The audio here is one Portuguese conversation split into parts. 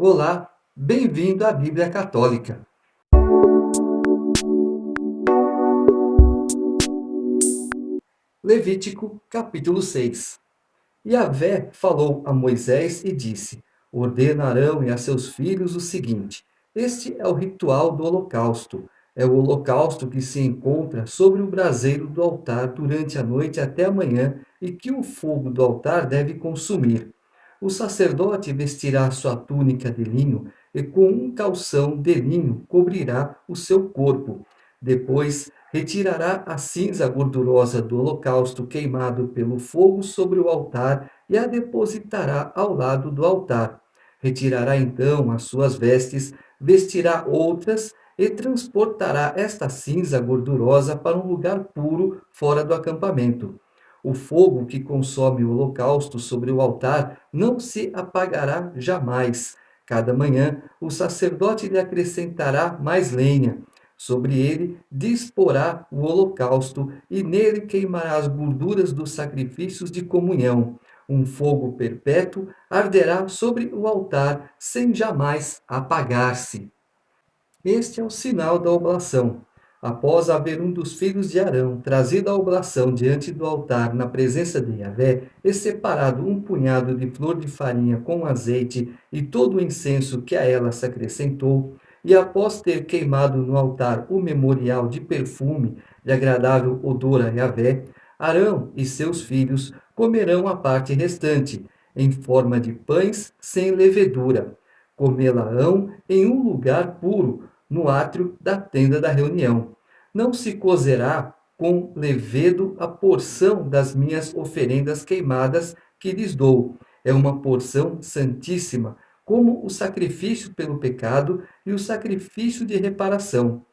Olá, bem-vindo à Bíblia Católica. Levítico, capítulo 6. Yahvé falou a Moisés e disse: Ordena a Arão e a seus filhos o seguinte: Este é o ritual do holocausto. É o holocausto que se encontra sobre o braseiro do altar durante a noite até a manhã e que o fogo do altar deve consumir. O sacerdote vestirá sua túnica de linho e com um calção de linho cobrirá o seu corpo. Depois retirará a cinza gordurosa do holocausto queimado pelo fogo sobre o altar e a depositará ao lado do altar. Retirará então as suas vestes, vestirá outras e transportará esta cinza gordurosa para um lugar puro fora do acampamento. O fogo que consome o holocausto sobre o altar não se apagará jamais. Cada manhã o sacerdote lhe acrescentará mais lenha. Sobre ele disporá o holocausto e nele queimará as gorduras dos sacrifícios de comunhão. Um fogo perpétuo arderá sobre o altar sem jamais apagar-se. Este é o sinal da oblação. Após haver um dos filhos de Arão trazido a oblação diante do altar na presença de Yahvé, e separado um punhado de flor de farinha com azeite e todo o incenso que a ela se acrescentou, e após ter queimado no altar o memorial de perfume de agradável odor a Yahvé, Arão e seus filhos comerão a parte restante, em forma de pães sem levedura. Comê-la-ão em um lugar puro, no átrio da tenda da reunião. Não se cozerá com levedo a porção das minhas oferendas queimadas que lhes dou. É uma porção santíssima, como o sacrifício pelo pecado e o sacrifício de reparação.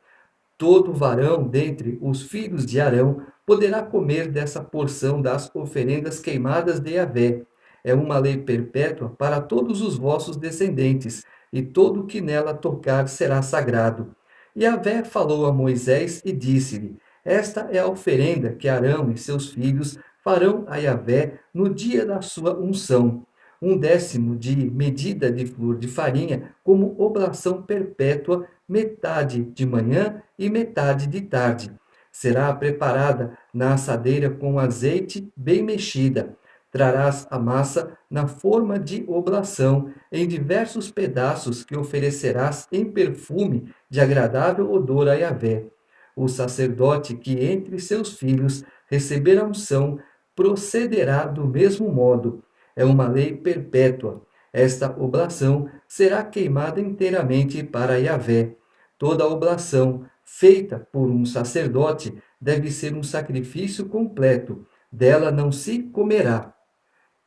Todo varão dentre os filhos de Arão poderá comer dessa porção das oferendas queimadas de Yahvé. É uma lei perpétua para todos os vossos descendentes, e todo o que nela tocar será sagrado. Yahvé falou a Moisés e disse-lhe: Esta é a oferenda que Arão e seus filhos farão a Yahvé no dia da sua unção. 1/10 de medida de flor de farinha, como oblação perpétua, metade de manhã e metade de tarde. Será preparada na assadeira com azeite bem mexida. Trarás a massa na forma de oblação, em diversos pedaços que oferecerás em perfume de agradável odor a Yahvé. O sacerdote que entre seus filhos receber a unção procederá do mesmo modo. É uma lei perpétua. Esta oblação será queimada inteiramente para Yahvé. Toda oblação feita por um sacerdote deve ser um sacrifício completo. Dela não se comerá.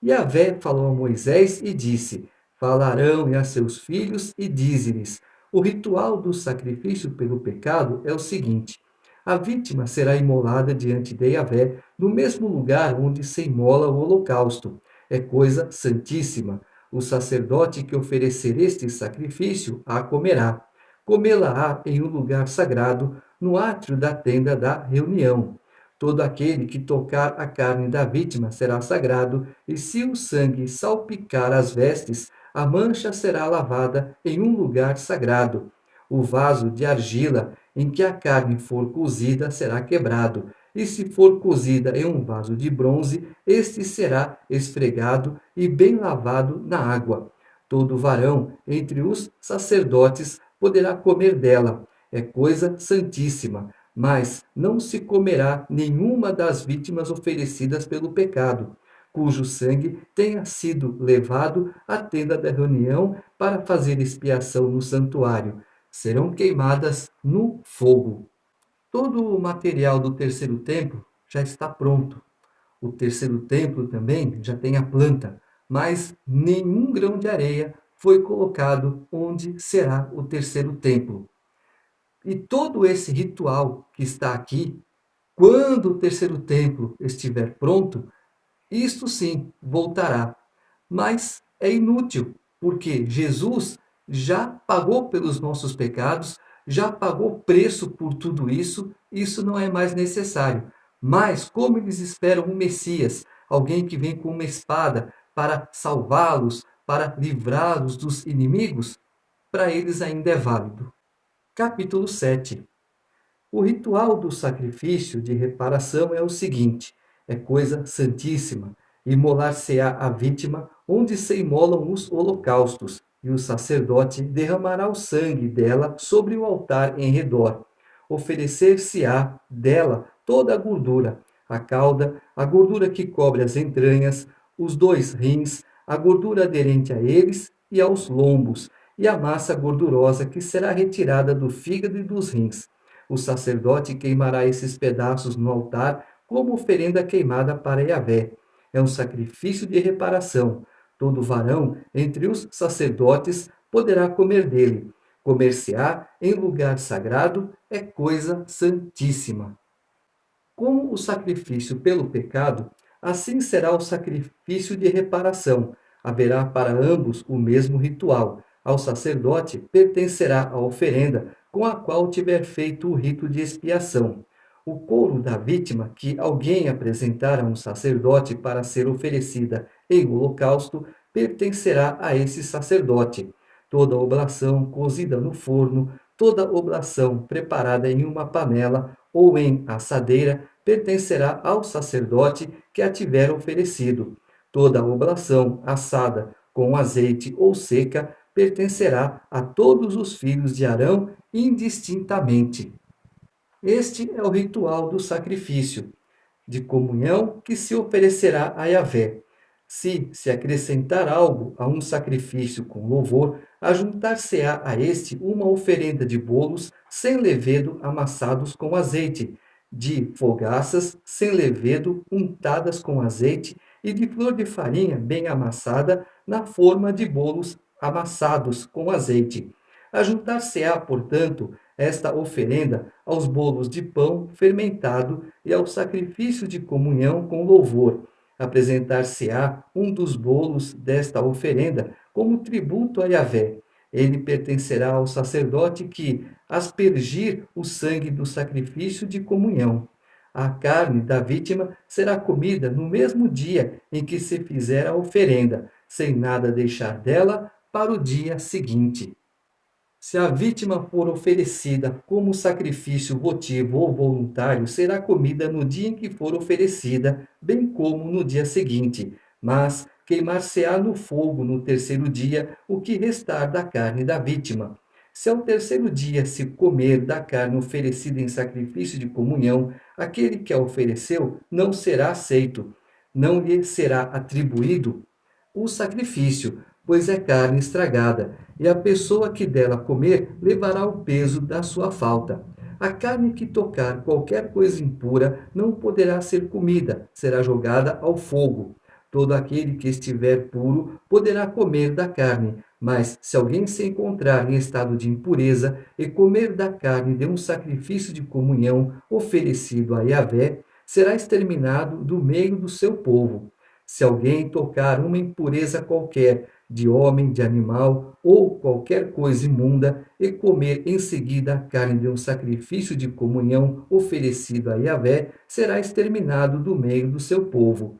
Yahvé falou a Moisés e disse: Falarão e a seus filhos e dize-lhes: O ritual do sacrifício pelo pecado é o seguinte: a vítima será imolada diante de Yahvé no mesmo lugar onde se imola o holocausto. É coisa santíssima. O sacerdote que oferecer este sacrifício a comerá. Comê-la-á em um lugar sagrado, no átrio da tenda da reunião. Todo aquele que tocar a carne da vítima será sagrado, e se o sangue salpicar as vestes, a mancha será lavada em um lugar sagrado. O vaso de argila em que a carne for cozida será quebrado, e se for cozida em um vaso de bronze, este será esfregado e bem lavado na água. Todo varão entre os sacerdotes poderá comer dela. É coisa santíssima, mas não se comerá nenhuma das vítimas oferecidas pelo pecado, cujo sangue tenha sido levado à tenda da reunião para fazer expiação no santuário. Serão queimadas no fogo. Todo o material do terceiro templo já está pronto. O terceiro templo também já tem a planta, mas nenhum grão de areia foi colocado onde será o terceiro templo. E todo esse ritual que está aqui, quando o terceiro templo estiver pronto, isto sim voltará. Mas é inútil, porque Jesus já pagou pelos nossos pecados, já pagou preço por tudo isso não é mais necessário. Mas, como eles esperam um Messias, alguém que vem com uma espada para salvá-los, para livrá-los dos inimigos, para eles ainda é válido. Capítulo 7. O ritual do sacrifício de reparação é o seguinte: é coisa santíssima. Imolar-se-á a vítima onde se imolam os holocaustos, e o sacerdote derramará o sangue dela sobre o altar em redor. Oferecer-se-á dela toda a gordura, a cauda, a gordura que cobre as entranhas, os dois rins, a gordura aderente a eles e aos lombos, e a massa gordurosa que será retirada do fígado e dos rins. O sacerdote queimará esses pedaços no altar como oferenda queimada para Yahvé. É um sacrifício de reparação. Todo varão entre os sacerdotes poderá comer dele. Comer-se-á em lugar sagrado, é coisa santíssima. Como o sacrifício pelo pecado, assim será o sacrifício de reparação. Haverá para ambos o mesmo ritual. Ao sacerdote pertencerá a oferenda com a qual tiver feito o rito de expiação. O couro da vítima que alguém apresentar a um sacerdote para ser oferecida em holocausto pertencerá a esse sacerdote. Toda oblação cozida no forno, toda oblação preparada em uma panela ou em assadeira pertencerá ao sacerdote que a tiver oferecido. Toda oblação assada com azeite ou seca pertencerá a todos os filhos de Arão indistintamente. Este é o ritual do sacrifício de comunhão que se oferecerá a Yahvé. Se acrescentar algo a um sacrifício com louvor, ajuntar-se-á a este uma oferenda de bolos sem levedo amassados com azeite, de fogaças sem levedo untadas com azeite e de flor de farinha bem amassada na forma de bolos amassados com azeite. Ajuntar-se-á, portanto, esta oferenda aos bolos de pão fermentado e ao sacrifício de comunhão com louvor. Apresentar-se-á um dos bolos desta oferenda como tributo a Yahvé. Ele pertencerá ao sacerdote que aspergir o sangue do sacrifício de comunhão. A carne da vítima será comida no mesmo dia em que se fizer a oferenda, sem nada deixar dela para o dia seguinte. Se a vítima for oferecida como sacrifício votivo ou voluntário, será comida no dia em que for oferecida, bem como no dia seguinte. Mas queimar-se-á no fogo no terceiro dia o que restar da carne da vítima. Se ao terceiro dia se comer da carne oferecida em sacrifício de comunhão, aquele que a ofereceu não será aceito, não lhe será atribuído o sacrifício, pois é carne estragada, e a pessoa que dela comer levará o peso da sua falta. A carne que tocar qualquer coisa impura não poderá ser comida, será jogada ao fogo. Todo aquele que estiver puro poderá comer da carne, mas se alguém se encontrar em estado de impureza e comer da carne de um sacrifício de comunhão oferecido a Yahvé, será exterminado do meio do seu povo. Se alguém tocar uma impureza qualquer, de homem, de animal ou qualquer coisa imunda, e comer em seguida a carne de um sacrifício de comunhão oferecido a Yahvé, será exterminado do meio do seu povo.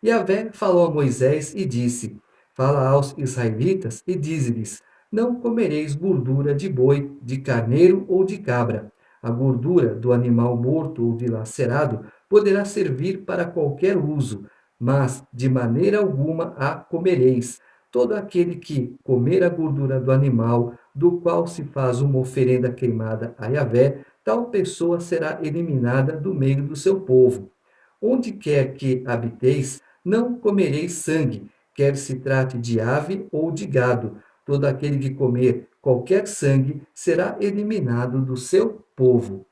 Yahvé falou a Moisés e disse: Fala aos israelitas e dize-lhes: Não comereis gordura de boi, de carneiro ou de cabra. A gordura do animal morto ou dilacerado poderá servir para qualquer uso, mas de maneira alguma a comereis. Todo aquele que comer a gordura do animal, do qual se faz uma oferenda queimada a Yahvé, tal pessoa será eliminada do meio do seu povo. Onde quer que habiteis, não comereis sangue, quer se trate de ave ou de gado. Todo aquele que comer qualquer sangue será eliminado do seu povo.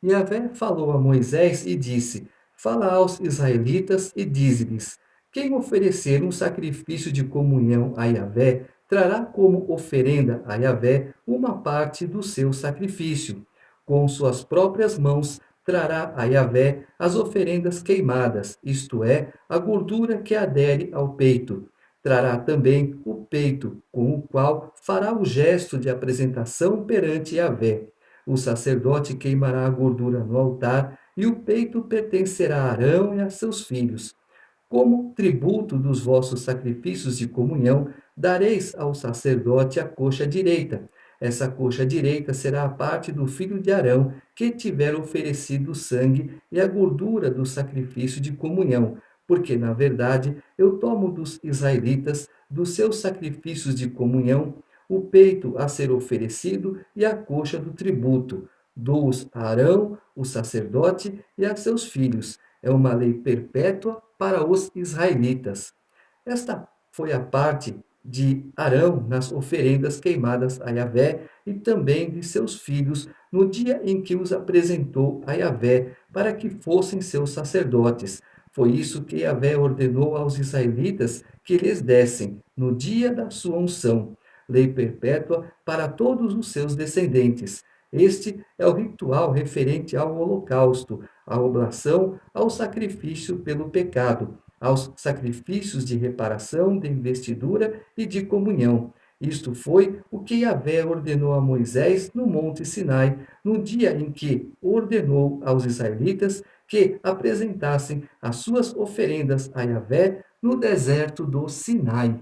Yahvé falou a Moisés e disse: Fala aos israelitas e dize-lhes: Quem oferecer um sacrifício de comunhão a Yahvé, trará como oferenda a Yahvé uma parte do seu sacrifício. Com suas próprias mãos trará a Yahvé as oferendas queimadas, isto é, a gordura que adere ao peito. Trará também o peito, com o qual fará o gesto de apresentação perante Yahvé. O sacerdote queimará a gordura no altar, e o peito pertencerá a Arão e a seus filhos. Como tributo dos vossos sacrifícios de comunhão, dareis ao sacerdote a coxa direita. Essa coxa direita será a parte do filho de Arão que tiver oferecido o sangue e a gordura do sacrifício de comunhão, porque, na verdade, eu tomo dos israelitas, dos seus sacrifícios de comunhão, o peito a ser oferecido e a coxa do tributo. Dou-os a Arão, o sacerdote, e a seus filhos. É uma lei perpétua para os israelitas. Esta foi a parte de Arão nas oferendas queimadas a Yahvé e também de seus filhos no dia em que os apresentou a Yahvé para que fossem seus sacerdotes. Foi isso que Yahvé ordenou aos israelitas que lhes dessem no dia da sua unção, lei perpétua para todos os seus descendentes. Este é o ritual referente ao holocausto, à oblação, ao sacrifício pelo pecado, aos sacrifícios de reparação, de investidura e de comunhão. Isto foi o que Yahvé ordenou a Moisés no Monte Sinai, no dia em que ordenou aos israelitas que apresentassem as suas oferendas a Yahvé no deserto do Sinai.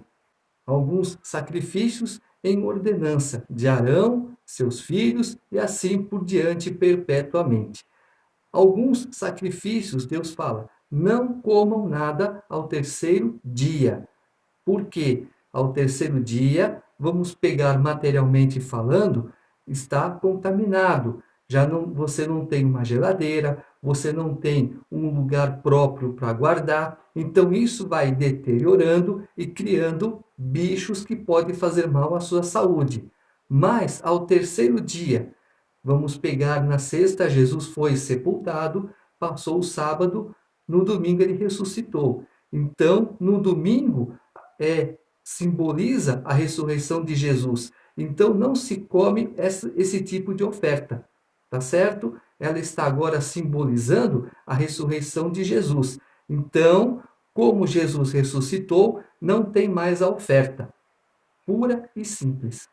Alguns sacrifícios em ordenança de Arão, seus filhos e assim por diante perpetuamente. Alguns sacrifícios, Deus fala, não comam nada ao terceiro dia. Por quê? Ao terceiro dia, vamos pegar materialmente falando, está contaminado. Já não, você não tem uma geladeira, você não tem um lugar próprio para guardar. Então isso vai deteriorando e criando bichos que podem fazer mal à sua saúde. Mas ao terceiro dia, vamos pegar na sexta, Jesus foi sepultado, passou o sábado, no domingo ele ressuscitou. Então, no domingo, simboliza a ressurreição de Jesus. Então, não se come esse tipo de oferta, tá certo? Ela está agora simbolizando a ressurreição de Jesus. Então, como Jesus ressuscitou, não tem mais a oferta. Pura e simples.